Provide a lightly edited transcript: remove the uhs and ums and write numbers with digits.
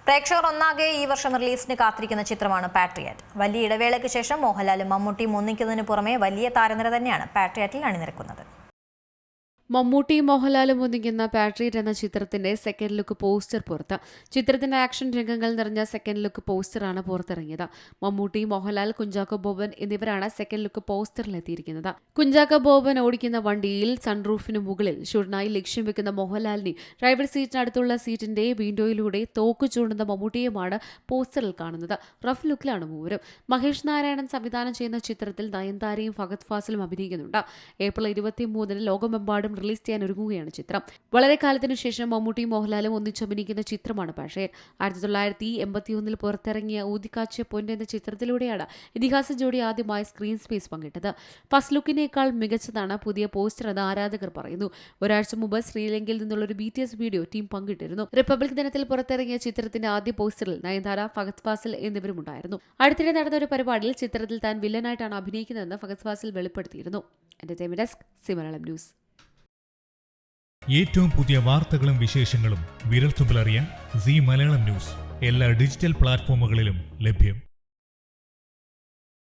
പ്രേക്ഷകർ ഒന്നാകെ ഈ വർഷം റിലീസിന് കാത്തിരിക്കുന്ന ചിത്രമാണ് പാട്രിയറ്റ്. വലിയ ഇടവേളയ്ക്ക് ശേഷം മോഹൻലാലും മമ്മൂട്ടിയും ഒന്നിക്കുന്നതിന് പുറമെ വലിയ താരനിര തന്നെയാണ് പാട്രിയറ്റിൽ അണിനിരക്കുന്നത്. മമ്മൂട്ടിയും മോഹൻലാലും ഒന്നിക്കുന്ന പാട്രിയറ്റ് എന്ന ചിത്രത്തിന്റെ സെക്കൻഡ് ലുക്ക് പോസ്റ്റർ പുറത്ത്. ചിത്രത്തിന്റെ ആക്ഷൻ രംഗങ്ങൾ നിറഞ്ഞ സെക്കൻഡ് ലുക്ക് പോസ്റ്ററാണ് പുറത്തിറങ്ങിയത്. മമ്മൂട്ടി, മോഹൻലാൽ, കുഞ്ചാക്കോ ബോബൻ എന്നിവരാണ് സെക്കൻഡ് ലുക്ക് പോസ്റ്ററിലെത്തിയിരിക്കുന്നത്. കുഞ്ചാക്കോ ബോബൻ ഓടിക്കുന്ന വണ്ടിയിൽ സൺറൂഫിന് മുകളിൽ ഷൂട്ടിനായി ലക്ഷ്യം വെക്കുന്ന മോഹൻലാലിനെ ഡ്രൈവർ സീറ്റിനടുത്തുള്ള സീറ്റിന്റെ വിൻഡോയിലൂടെ തോക്ക് ചൂണ്ടുന്ന മമ്മൂട്ടിയുമാണ് പോസ്റ്ററിൽ കാണുന്നത്. റഫ് ലുക്കിലാണ് മൂവരും. മഹേഷ് നാരായണൻ സംവിധാനം ചെയ്യുന്ന ചിത്രത്തിൽ നയൻതാരയും ഫഹദ് ഫാസിലും അഭിനയിക്കുന്നുണ്ട്. ഏപ്രിൽ 23 ലോകമെമ്പാടും റിലീസ് ചെയ്യാൻ ഒരുങ്ങുകയാണ് ചിത്രം. വളരെ കാലത്തിനു ശേഷം മമ്മൂട്ടിയും മോഹൻലാലും ഒന്നിച്ചഭിനയിക്കുന്ന ചിത്രമാണ് പാട്രിയറ്റ്. 1981 പുറത്തിറങ്ങിയ ഊതിക്കാച്ചിയ പൊന്ന് എന്ന ചിത്രത്തിലൂടെയാണ് ഇതിഹാസ ജോഡി ആദ്യമായി സ്ക്രീൻ സ്പേസ് പങ്കിട്ടത്. ഫസ്റ്റ് ലുക്കിനേക്കാൾ മികച്ചതാണ് പുതിയ പോസ്റ്റർ എന്ന് ആരാധകർ പറയുന്നു. ഒരാഴ്ച മുമ്പ് ശ്രീലങ്കയിൽ നിന്നുള്ള ഒരു BTS വീഡിയോ ടീം പങ്കിട്ടിരുന്നു. റിപ്പബ്ലിക് ദിനത്തിൽ പുറത്തിറങ്ങിയ ചിത്രത്തിന്റെ ആദ്യ പോസ്റ്ററിൽ നയൻതാര, ഫഹദ് ഫാസിൽ എന്നിവരും ഉണ്ടായിരുന്നു. അടുത്തിടെ നടന്ന ഒരു പരിപാടിയിൽ ചിത്രത്തിൽ താൻ വില്ലനായിട്ടാണ് അഭിനയിക്കുന്നതെന്ന് ഫഹദ് ഫാസിൽ വെളിപ്പെടുത്തിയിരുന്നു. Entertainment desk, C Malayalam news. ഏറ്റവും പുതിയ വാർത്തകളും വിശേഷങ്ങളും വിരൽത്തുമ്പിലറിയാൻ സി മലയാളം ന്യൂസ് എല്ലാ ഡിജിറ്റൽ പ്ലാറ്റ്ഫോമുകളിലും ലഭ്യം.